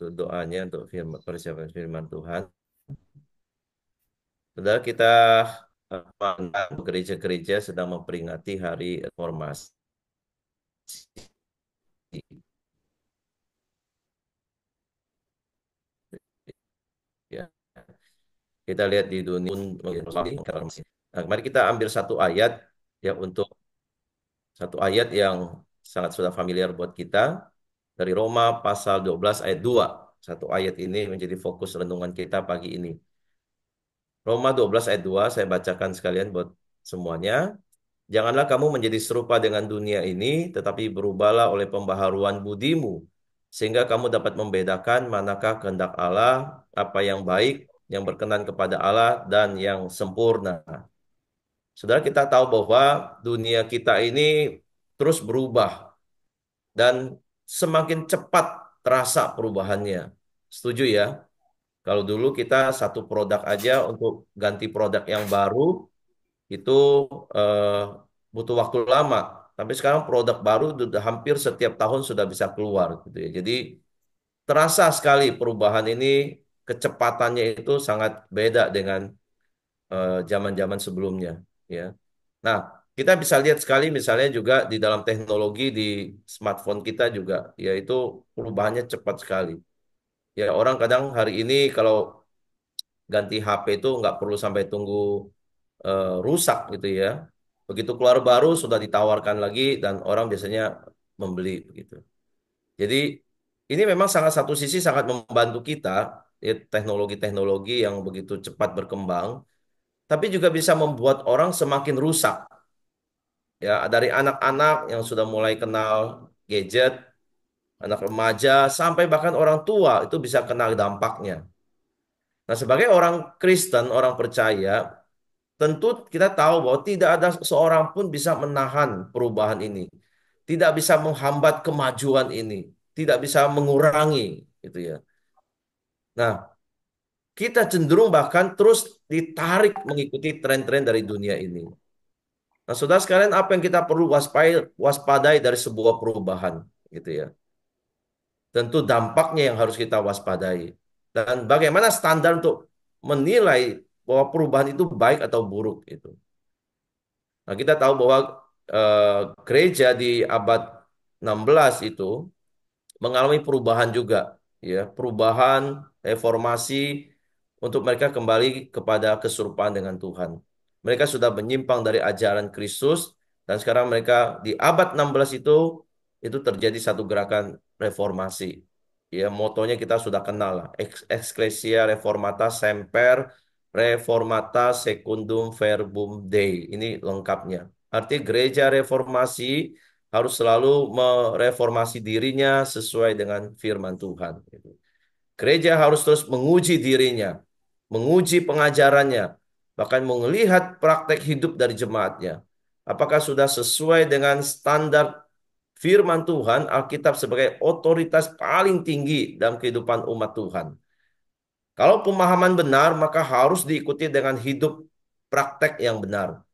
Untuk doanya untuk firman, persiapan firman Tuhan. Saudara kita pandang gereja-gereja sedang memperingati hari reformasi. Ya. Kita lihat di dunia reformasi. Nah, mari kita ambil satu ayat ya untuk satu ayat yang sangat sudah familiar buat kita dari Roma pasal 12 ayat 2. Satu ayat ini menjadi fokus renungan kita pagi ini. Roma 12 ayat 2 saya bacakan sekalian buat semuanya. Janganlah kamu menjadi serupa dengan dunia ini, tetapi berubahlah oleh pembaharuan budimu, sehingga kamu dapat membedakan manakah kehendak Allah, apa yang baik, yang berkenan kepada Allah, dan yang sempurna. Saudara, kita tahu bahwa dunia kita ini terus berubah, dan semakin cepat terasa perubahannya. Setuju ya? Kalau dulu kita satu produk aja untuk ganti produk yang baru, itu eh, butuh waktu lama. Tapi sekarang produk baru sudah hampir setiap tahun sudah bisa keluar gitu ya. Jadi terasa sekali perubahan ini kecepatannya itu sangat beda dengan zaman-zaman sebelumnya ya. Nah, kita bisa lihat sekali misalnya juga di dalam teknologi di smartphone kita juga yaitu perubahannya cepat sekali. Ya, orang kadang hari ini kalau ganti HP itu nggak perlu sampai tunggu rusak gitu ya. Begitu keluar baru sudah ditawarkan lagi dan orang biasanya membeli begitu. Jadi ini memang sangat satu sisi sangat membantu kita ya, teknologi-teknologi yang begitu cepat berkembang, tapi juga bisa membuat orang semakin rusak. Ya, dari anak-anak yang sudah mulai kenal gadget, anak remaja sampai bahkan orang tua itu bisa kena dampaknya. Nah, sebagai orang Kristen, orang percaya, tentu kita tahu bahwa tidak ada seorang pun bisa menahan perubahan ini. Tidak bisa menghambat kemajuan ini. Tidak bisa mengurangi gitu ya. Nah, kita cenderung bahkan terus ditarik mengikuti tren-tren dari dunia ini. Nah, saudara sekalian, apa yang kita perlu waspadai dari sebuah perubahan gitu ya. Tentu dampaknya yang harus kita waspadai. Dan bagaimana standar untuk menilai bahwa perubahan itu baik atau buruk itu. Nah, kita tahu bahwa eh, gereja di abad 16 itu mengalami perubahan juga, ya, perubahan reformasi untuk mereka kembali kepada keserupaan dengan Tuhan. Mereka sudah menyimpang dari ajaran Kristus dan sekarang mereka di abad 16 itu terjadi satu gerakan reformasi. Ya, motonya kita sudah kenal lah, Ecclesia Reformata Semper Reformata Secundum Verbum Dei. Ini lengkapnya. Arti gereja reformasi harus selalu mereformasi dirinya sesuai dengan firman Tuhan. Gereja harus terus menguji dirinya, menguji pengajarannya, bahkan melihat praktek hidup dari jemaatnya. Apakah sudah sesuai dengan standar firman Tuhan, Alkitab sebagai otoritas paling tinggi dalam kehidupan umat Tuhan. Kalau pemahaman benar, maka harus diikuti dengan hidup praktek yang benar.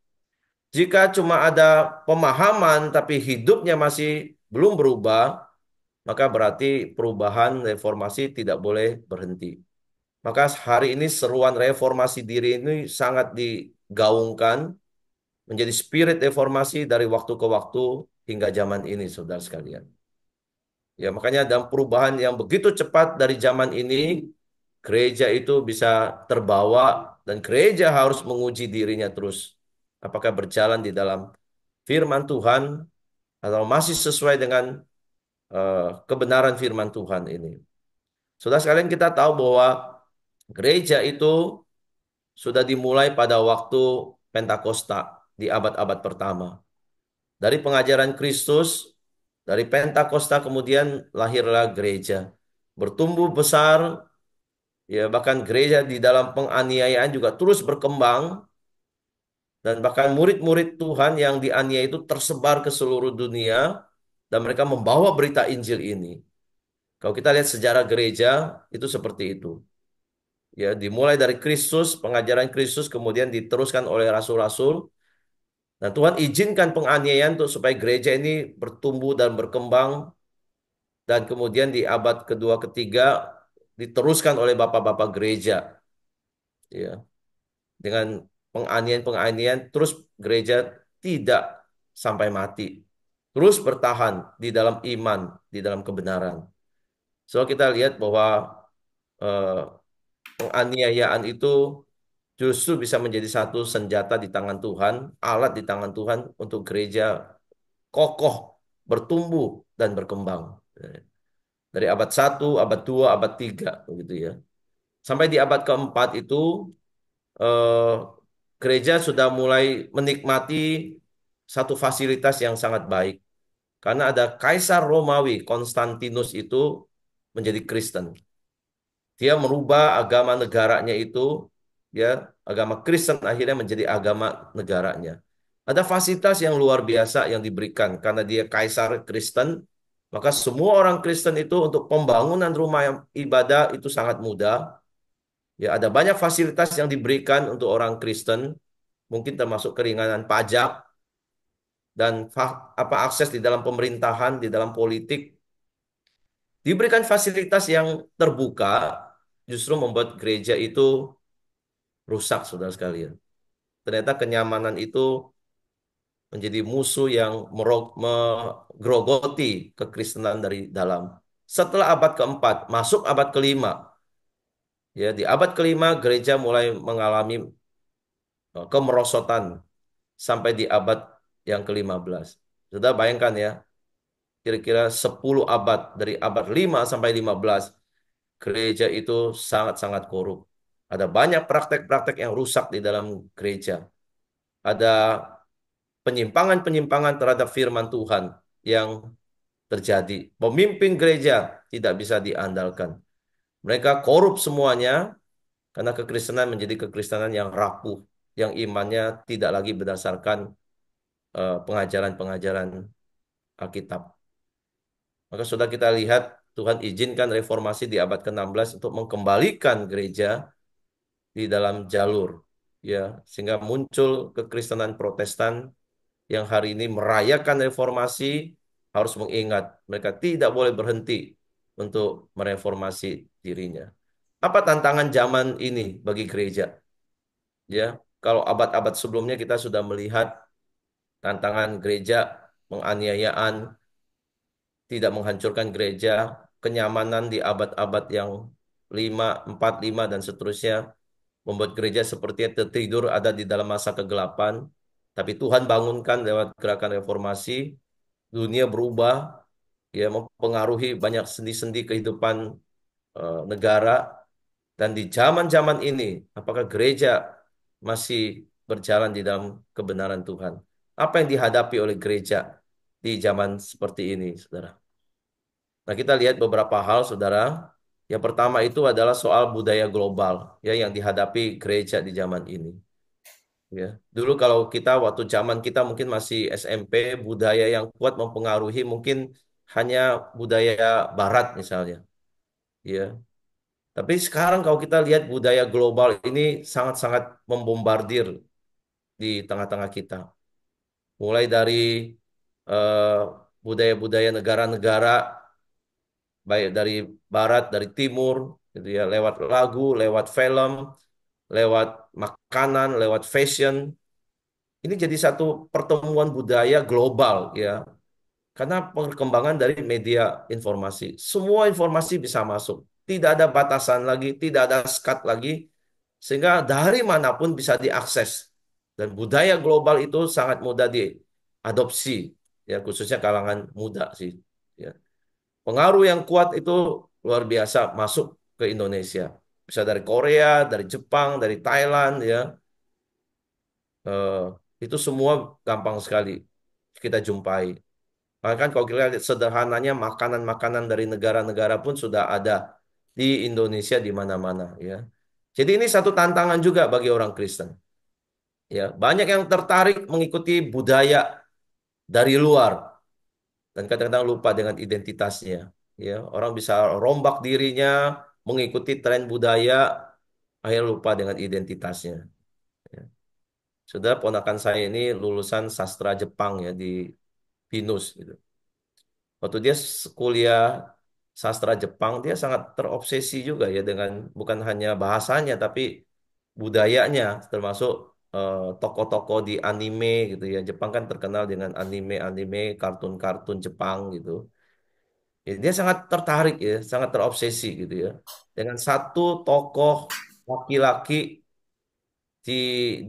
Jika cuma ada pemahaman tapi hidupnya masih belum berubah, maka berarti perubahan reformasi tidak boleh berhenti. Maka hari ini seruan reformasi diri ini sangat digaungkan menjadi spirit reformasi dari waktu ke waktu hingga zaman ini, saudara sekalian. Ya, makanya dalam perubahan yang begitu cepat dari zaman ini, gereja itu bisa terbawa dan gereja harus menguji dirinya terus. Apakah berjalan di dalam firman Tuhan atau masih sesuai dengan kebenaran firman Tuhan ini. Saudara sekalian kita tahu bahwa gereja itu sudah dimulai pada waktu Pentakosta di abad-abad pertama. Dari pengajaran Kristus, dari Pentakosta kemudian lahirlah gereja. Bertumbuh besar, ya bahkan gereja di dalam penganiayaan juga terus berkembang dan bahkan murid-murid Tuhan yang dianiaya itu tersebar ke seluruh dunia dan mereka membawa berita Injil ini. Kalau kita lihat sejarah gereja itu seperti itu. Ya, dimulai dari Kristus, pengajaran Kristus kemudian diteruskan oleh rasul-rasul. Dan Tuhan izinkan penganiayaan untuk supaya gereja ini bertumbuh dan berkembang dan kemudian di abad kedua ketiga diteruskan oleh bapak-bapak gereja, ya, dengan penganiayaan-penganiayaan terus gereja tidak sampai mati, terus bertahan di dalam iman, di dalam kebenaran. So kita lihat bahwa eh, penganiayaan itu justru bisa menjadi satu senjata di tangan Tuhan, alat di tangan Tuhan untuk gereja kokoh, bertumbuh dan berkembang. Dari abad satu, abad 2, abad 3, begitu ya. Sampai di abad keempat itu eh, gereja sudah mulai menikmati satu fasilitas yang sangat baik. Karena ada Kaisar Romawi, Konstantinus itu menjadi Kristen. Dia merubah agama negaranya itu, ya, agama Kristen akhirnya menjadi agama negaranya. Ada fasilitas yang luar biasa yang diberikan karena dia Kaisar Kristen, maka semua orang Kristen itu untuk pembangunan rumah yang ibadah itu sangat mudah. Ya, ada banyak fasilitas yang diberikan untuk orang Kristen, mungkin termasuk keringanan pajak dan apa akses di dalam pemerintahan, di dalam politik. Diberikan fasilitas yang terbuka justru membuat gereja itu rusak, saudara sekalian. Ternyata kenyamanan itu menjadi musuh yang menggerogoti kekristenan dari dalam. Setelah abad keempat, masuk abad kelima. Ya, di abad kelima gereja mulai mengalami kemerosotan sampai di abad yang ke-15. Sudah bayangkan ya, kira-kira 10 abad dari abad 5 sampai 15 gereja itu sangat-sangat korup. Ada banyak praktek-praktek yang rusak di dalam gereja. Ada penyimpangan-penyimpangan terhadap firman Tuhan yang terjadi. Pemimpin gereja tidak bisa diandalkan. Mereka korup semuanya karena kekristenan menjadi kekristenan yang rapuh, yang imannya tidak lagi berdasarkan pengajaran-pengajaran Alkitab. Maka sudah kita lihat Tuhan izinkan reformasi di abad ke-16 untuk mengembalikan gereja di dalam jalur, ya, sehingga muncul kekristenan Protestan yang hari ini merayakan reformasi harus mengingat mereka tidak boleh berhenti untuk mereformasi dirinya. Apa tantangan zaman ini bagi gereja? Ya, kalau abad-abad sebelumnya kita sudah melihat tantangan gereja, penganiayaan, tidak menghancurkan gereja, kenyamanan di abad-abad yang 5, 4, 5 dan seterusnya membuat gereja sepertinya tertidur ada di dalam masa kegelapan. Tapi Tuhan bangunkan lewat gerakan reformasi, dunia berubah, ya, mempengaruhi banyak sendi-sendi kehidupan negara. Dan di zaman-zaman ini, apakah gereja masih berjalan di dalam kebenaran Tuhan? Apa yang dihadapi oleh gereja di zaman seperti ini, saudara? Nah, kita lihat beberapa hal, saudara. Yang pertama itu adalah soal budaya global, ya, yang dihadapi gereja di zaman ini. Ya, dulu kalau kita waktu zaman kita mungkin masih SMP, budaya yang kuat mempengaruhi mungkin hanya budaya Barat misalnya. Ya, tapi sekarang kalau kita lihat budaya global ini sangat-sangat membombardir di tengah-tengah kita. Mulai dari eh, budaya-budaya negara-negara, baik dari barat, dari timur, gitu ya, lewat lagu, lewat film, lewat makanan, lewat fashion. Ini jadi satu pertemuan budaya global, ya, karena perkembangan dari media informasi. Semua informasi bisa masuk. Tidak ada batasan lagi, tidak ada sekat lagi, sehingga dari manapun bisa diakses. Dan budaya global itu sangat mudah diadopsi, ya, khususnya kalangan muda sih. Ya. Pengaruh yang kuat itu luar biasa masuk ke Indonesia. Bisa dari Korea, dari Jepang, dari Thailand, ya. Eh, itu semua gampang sekali kita jumpai. Bahkan kalau kita lihat sederhananya makanan-makanan dari negara-negara pun sudah ada di Indonesia di mana-mana, ya. Jadi ini satu tantangan juga bagi orang Kristen. Ya, banyak yang tertarik mengikuti budaya dari luar dan kadang-kadang lupa dengan identitasnya. Ya, orang bisa rombak dirinya mengikuti tren budaya, akhirnya lupa dengan identitasnya. Ya. Sudah ponakan saya ini lulusan sastra Jepang, ya, di BINUS gitu. Waktu dia kuliah sastra Jepang, dia sangat terobsesi juga ya dengan bukan hanya bahasanya tapi budayanya, termasuk tokoh-tokoh di anime gitu ya. Jepang kan terkenal dengan anime-anime, kartun-kartun Jepang gitu. Ya, dia sangat tertarik ya, sangat terobsesi gitu ya. Dengan satu tokoh laki-laki di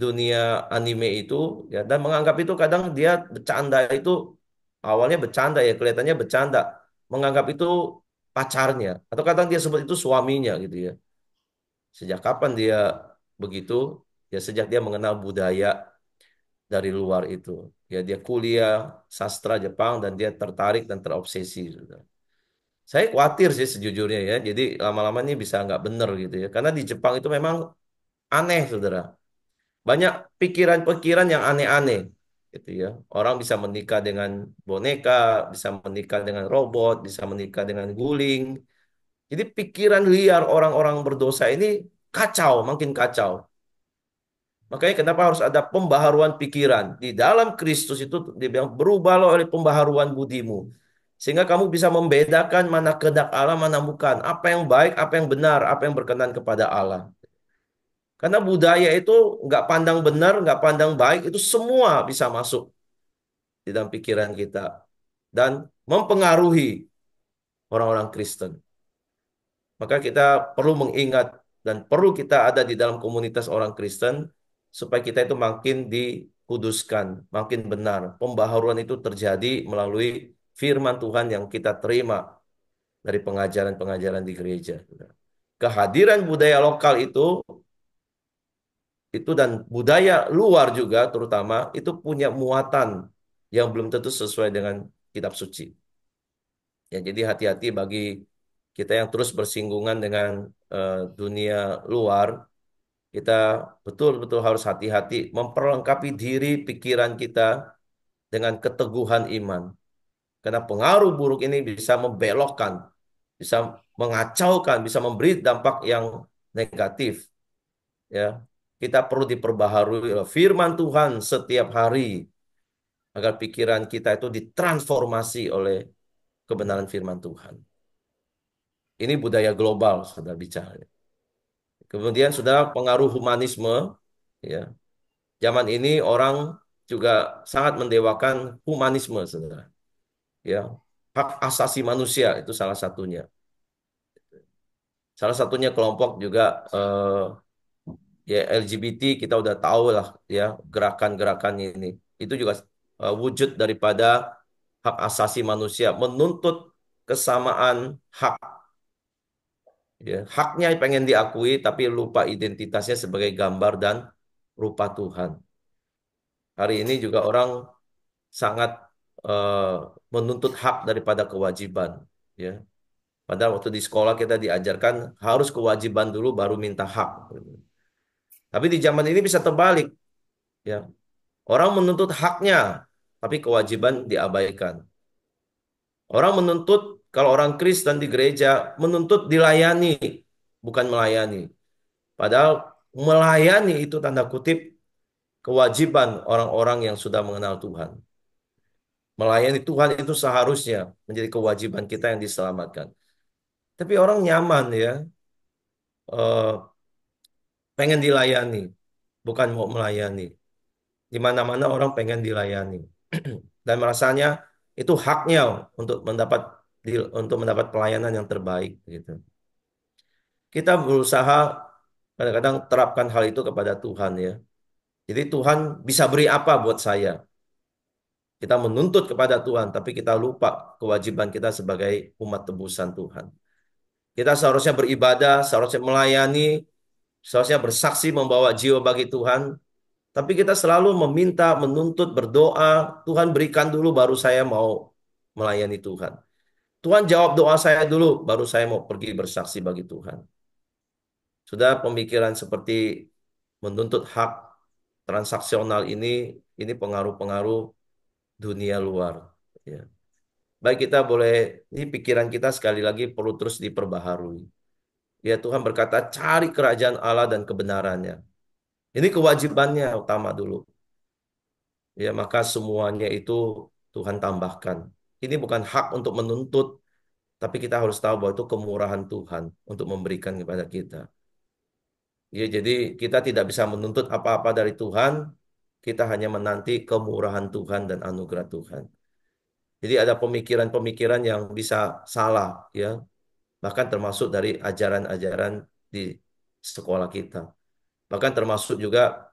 dunia anime itu ya, dan menganggap itu kadang dia bercanda itu awalnya bercanda ya, kelihatannya bercanda, menganggap itu pacarnya atau kadang dia sebut itu suaminya gitu ya. Sejak kapan dia begitu? Ya sejak dia mengenal budaya dari luar itu. Ya dia kuliah sastra Jepang dan dia tertarik dan terobsesi gitu. Saya khawatir sih sejujurnya ya. Jadi lama-lama ini bisa nggak bener gitu ya. Karena di Jepang itu memang aneh, saudara. Banyak pikiran-pikiran yang aneh-aneh gitu ya. Orang bisa menikah dengan boneka, bisa menikah dengan robot, bisa menikah dengan guling. Jadi pikiran liar orang-orang berdosa ini kacau, makin kacau. Makanya kenapa harus ada pembaharuan pikiran. Di dalam Kristus itu dibilang berubahlah oleh pembaharuan budimu. Sehingga kamu bisa membedakan mana kehendak Allah, mana bukan. Apa yang baik, apa yang benar, apa yang berkenan kepada Allah. Karena budaya itu nggak pandang benar, nggak pandang baik, itu semua bisa masuk di dalam pikiran kita. Dan mempengaruhi orang-orang Kristen. Maka kita perlu mengingat dan perlu kita ada di dalam komunitas orang Kristen supaya kita itu makin dikuduskan, makin benar. Pembaharuan itu terjadi melalui firman Tuhan yang kita terima dari pengajaran-pengajaran di gereja. Kehadiran budaya lokal itu dan budaya luar juga terutama itu punya muatan yang belum tentu sesuai dengan kitab suci. Ya, jadi hati-hati bagi kita yang terus bersinggungan dengan dunia luar, kita betul-betul harus hati-hati memperlengkapi diri pikiran kita dengan keteguhan iman. Karena pengaruh buruk ini bisa membelokkan, bisa mengacaukan, bisa memberi dampak yang negatif. Ya, kita perlu diperbaharui oleh firman Tuhan setiap hari agar pikiran kita itu ditransformasi oleh kebenaran firman Tuhan. Ini budaya global, sudah bicara. Kemudian sudah pengaruh humanisme, ya. Zaman ini orang juga sangat mendewakan humanisme, saudara. Ya, hak asasi manusia itu salah satunya. Salah satunya kelompok juga ya LGBT kita udah tahu lah ya gerakan-gerakan ini. Itu juga wujud daripada hak asasi manusia, menuntut kesamaan hak. Ya, haknya pengen diakui tapi lupa identitasnya sebagai gambar dan rupa Tuhan. Hari ini juga orang sangat eh, menuntut hak daripada kewajiban. Ya, padahal waktu di sekolah kita diajarkan harus kewajiban dulu baru minta hak. Tapi di zaman ini bisa terbalik. Ya, orang menuntut haknya, tapi kewajiban diabaikan. Orang menuntut kalau orang Kristen di gereja menuntut dilayani, bukan melayani. Padahal melayani itu tanda kutip kewajiban orang-orang yang sudah mengenal Tuhan. Melayani Tuhan itu seharusnya menjadi kewajiban kita yang diselamatkan. Tapi orang nyaman ya, eh, pengen dilayani, bukan mau melayani. Di mana-mana orang pengen dilayani dan merasanya itu haknya untuk mendapat pelayanan yang terbaik gitu. Kita berusaha kadang-kadang terapkan hal itu kepada Tuhan ya. Jadi Tuhan bisa beri apa buat saya? Kita menuntut kepada Tuhan, tapi kita lupa kewajiban kita sebagai umat tebusan Tuhan. Kita seharusnya beribadah, seharusnya melayani, seharusnya bersaksi membawa jiwa bagi Tuhan. Tapi kita selalu meminta, menuntut, berdoa, Tuhan berikan dulu baru saya mau melayani Tuhan. Tuhan jawab doa saya dulu, baru saya mau pergi bersaksi bagi Tuhan. Sudah pemikiran seperti menuntut hak transaksional ini pengaruh-pengaruh dunia luar. Ya. Baik kita boleh, ini pikiran kita sekali lagi perlu terus diperbaharui. Ya Tuhan berkata, cari kerajaan Allah dan kebenarannya. Ini kewajibannya utama dulu. Ya maka semuanya itu Tuhan tambahkan. Ini bukan hak untuk menuntut, Tapi kita harus tahu bahwa itu kemurahan Tuhan untuk memberikan kepada kita. Ya, jadi kita tidak bisa menuntut apa-apa dari Tuhan, kita hanya menanti kemurahan Tuhan dan anugerah Tuhan. Jadi ada pemikiran-pemikiran yang bisa salah, ya, bahkan termasuk dari ajaran-ajaran di sekolah kita. Bahkan termasuk juga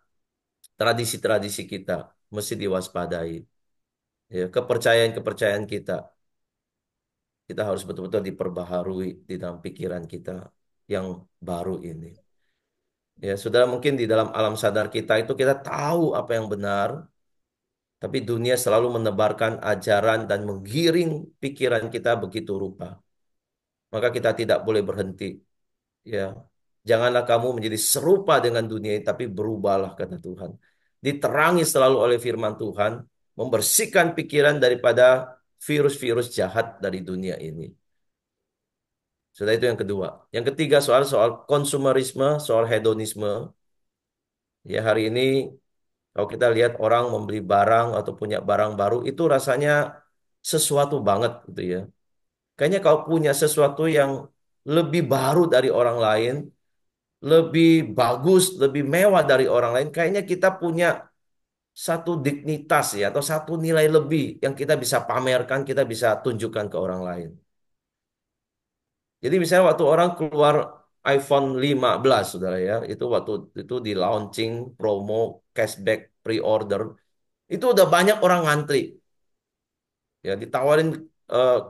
tradisi-tradisi kita mesti diwaspadai. Ya, kepercayaan-kepercayaan kita, kita harus betul-betul diperbaharui di dalam pikiran kita yang baru ini. Ya, saudara, mungkin di dalam alam sadar kita itu kita tahu apa yang benar, tapi dunia selalu menebarkan ajaran dan menggiring pikiran kita begitu rupa. Maka kita tidak boleh berhenti. Ya, janganlah kamu menjadi serupa dengan dunia ini, tapi berubahlah kata Tuhan. Diterangi selalu oleh firman Tuhan, membersihkan pikiran daripada virus-virus jahat dari dunia ini. Sudah itu yang kedua. Yang ketiga soal soal konsumerisme, soal hedonisme. Ya hari ini kalau kita lihat orang membeli barang atau punya barang baru itu rasanya sesuatu banget gitu ya. Kayaknya kalau punya sesuatu yang lebih baru dari orang lain, lebih bagus, lebih mewah dari orang lain, kayaknya kita punya satu dignitas ya atau satu nilai lebih yang kita bisa pamerkan, kita bisa tunjukkan ke orang lain. Jadi misalnya waktu orang keluar iPhone 15, saudara ya, itu waktu itu di launching, promo, cashback, pre-order, itu udah banyak orang ngantri, ya ditawarin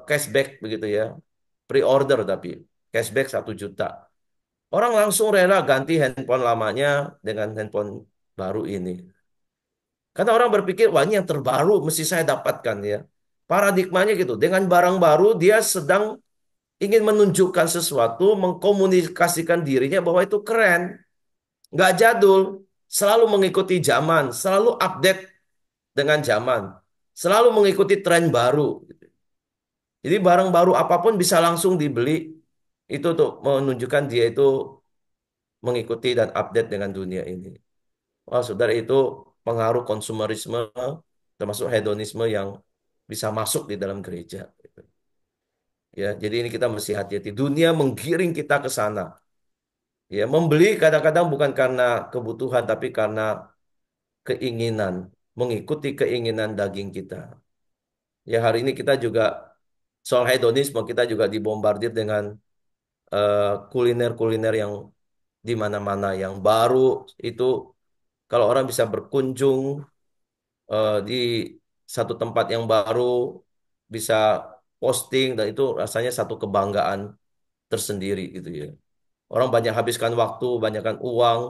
cashback begitu ya, pre-order tapi cashback 1 juta. Orang langsung rela ganti handphone lamanya dengan handphone baru ini. Karena orang berpikir, wah ini yang terbaru mesti saya dapatkan ya. Paradigmanya gitu, dengan barang baru dia sedang ingin menunjukkan sesuatu, mengkomunikasikan dirinya bahwa itu keren, nggak jadul, selalu mengikuti zaman, selalu update dengan zaman, selalu mengikuti tren baru. Jadi barang baru apapun bisa langsung dibeli, itu tuh menunjukkan dia itu mengikuti dan update dengan dunia ini. Wah, saudara itu pengaruh konsumerisme, termasuk hedonisme yang bisa masuk di dalam gereja. Ya, jadi ini kita mesti hati-hati. Dunia menggiring kita ke sana. Ya, membeli kadang-kadang bukan karena kebutuhan, tapi karena keinginan, mengikuti keinginan daging kita. Ya, hari ini kita juga soal hedonisme, kita juga dibombardir dengan eh, kuliner-kuliner yang di mana-mana yang baru itu kalau orang bisa berkunjung di satu tempat yang baru, bisa posting dan itu rasanya satu kebanggaan tersendiri gitu ya. Orang banyak habiskan waktu, banyakkan uang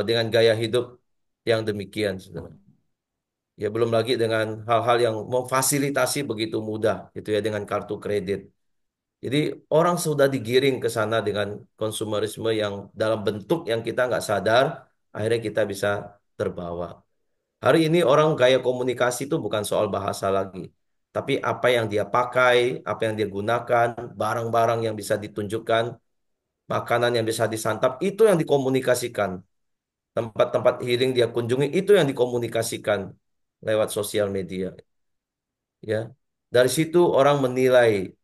dengan gaya hidup yang demikian, saudara. Ya belum lagi dengan hal-hal yang memfasilitasi begitu mudah gitu ya dengan kartu kredit. Jadi orang sudah digiring ke sana dengan konsumerisme yang dalam bentuk yang kita nggak sadar, akhirnya kita bisa terbawa. Hari ini orang gaya komunikasi itu bukan soal bahasa lagi, tapi apa yang dia pakai, apa yang dia gunakan, barang-barang yang bisa ditunjukkan, makanan yang bisa disantap, itu yang dikomunikasikan. Tempat-tempat healing dia kunjungi, itu yang dikomunikasikan lewat sosial media. Ya, dari situ orang menilai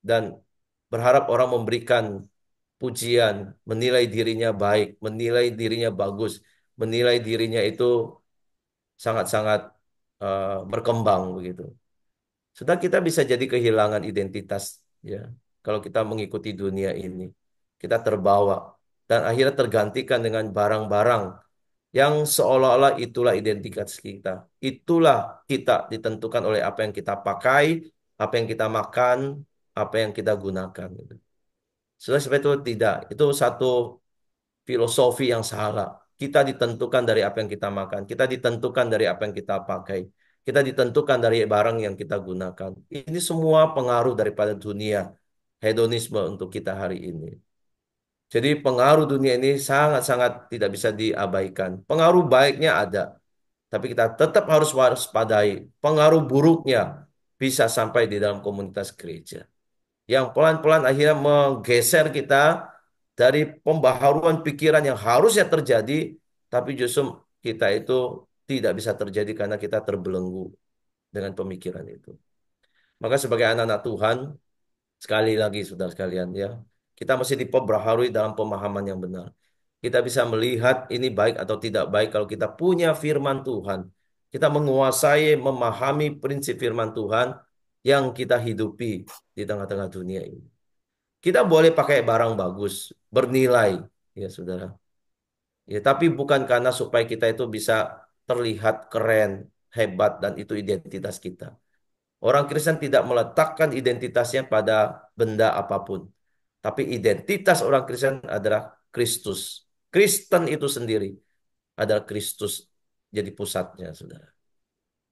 dan berharap orang memberikan pujian, menilai dirinya baik, menilai dirinya bagus, menilai dirinya itu sangat-sangat berkembang begitu. Sudah kita bisa jadi kehilangan identitas ya kalau kita mengikuti dunia ini. Kita terbawa dan akhirnya tergantikan dengan barang-barang yang seolah-olah itulah identitas kita. Itulah kita ditentukan oleh apa yang kita pakai, apa yang kita makan, apa yang kita gunakan. Sudah seperti itu tidak. Itu satu filosofi yang salah. Kita ditentukan dari apa yang kita makan. Kita ditentukan dari apa yang kita pakai. Kita ditentukan dari barang yang kita gunakan. Ini semua pengaruh daripada dunia hedonisme untuk kita hari ini. Jadi pengaruh dunia ini sangat-sangat tidak bisa diabaikan. Pengaruh baiknya ada, tapi kita tetap harus waspadai. Pengaruh buruknya bisa sampai di dalam komunitas gereja. Yang pelan-pelan akhirnya menggeser kita dari pembaharuan pikiran yang harusnya terjadi, tapi justru kita itu tidak bisa terjadi karena kita terbelenggu dengan pemikiran itu. Maka sebagai anak-anak Tuhan, Sekali lagi, saudara sekalian, ya, kita mesti diperbaharui dalam pemahaman yang benar. Kita bisa melihat ini baik atau tidak baik kalau kita punya firman Tuhan. Kita menguasai, memahami prinsip firman Tuhan yang kita hidupi di tengah-tengah dunia ini. Kita boleh pakai barang bagus, bernilai, ya saudara. Ya, tapi bukan karena supaya kita itu bisa terlihat keren, hebat, dan itu identitas kita. Orang Kristen tidak meletakkan identitasnya pada benda apapun. Tapi identitas orang Kristen adalah Kristus. Kristen itu sendiri adalah Kristus jadi pusatnya, saudara.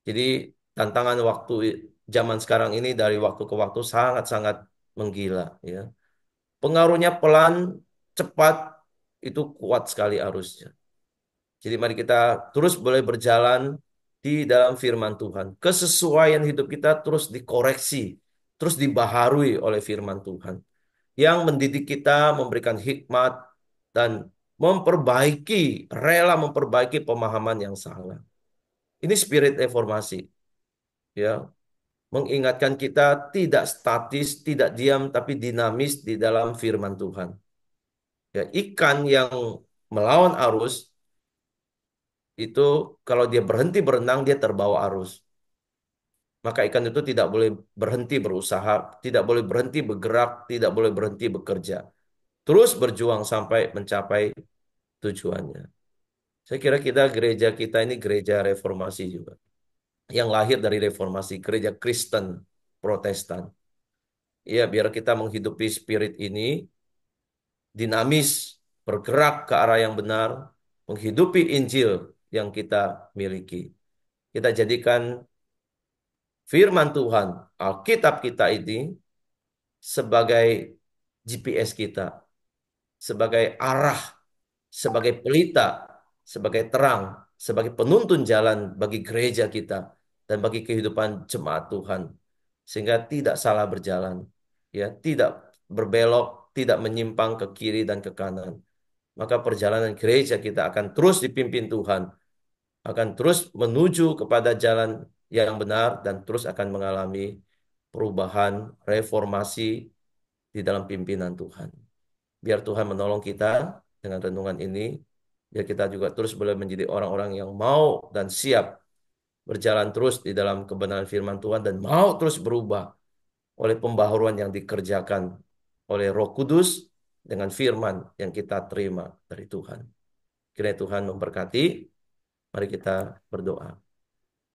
Jadi tantangan waktu zaman sekarang ini dari waktu ke waktu sangat-sangat menggila, ya. Pengaruhnya pelan, cepat, itu kuat sekali arusnya. Jadi mari kita terus boleh berjalan di dalam firman Tuhan. Kesesuaian hidup kita terus dikoreksi, terus dibaharui oleh firman Tuhan. Yang mendidik kita, memberikan hikmat, dan memperbaiki, rela memperbaiki pemahaman yang salah. Ini spirit reformasi, ya, mengingatkan kita tidak statis, tidak diam, tapi dinamis di dalam firman Tuhan. Ya, ikan yang melawan arus itu kalau dia berhenti berenang, dia terbawa arus. Maka ikan itu tidak boleh berhenti berusaha, tidak boleh berhenti bergerak, tidak boleh berhenti bekerja. Terus berjuang sampai mencapai tujuannya. Saya kira gereja kita ini gereja reformasi juga. Yang lahir dari reformasi, gereja Kristen Protestan. Ya, biar kita menghidupi spirit ini, dinamis, bergerak ke arah yang benar, menghidupi Injil yang kita miliki. Kita jadikan firman Tuhan, Alkitab kita ini sebagai GPS kita, sebagai arah, sebagai pelita, sebagai terang, sebagai penuntun jalan bagi gereja kita dan bagi kehidupan jemaat Tuhan, sehingga tidak salah berjalan, ya, tidak berbelok, tidak menyimpang ke kiri dan ke kanan. Maka perjalanan gereja kita akan terus dipimpin Tuhan, akan terus menuju kepada jalan yang benar dan terus akan mengalami perubahan, reformasi di dalam pimpinan Tuhan. Biar Tuhan menolong kita dengan renungan ini, biar kita juga terus boleh menjadi orang-orang yang mau dan siap berjalan terus di dalam kebenaran firman Tuhan dan mau terus berubah oleh pembaharuan yang dikerjakan oleh Roh Kudus dengan firman yang kita terima dari Tuhan. Kiranya Tuhan memberkati. Mari kita berdoa.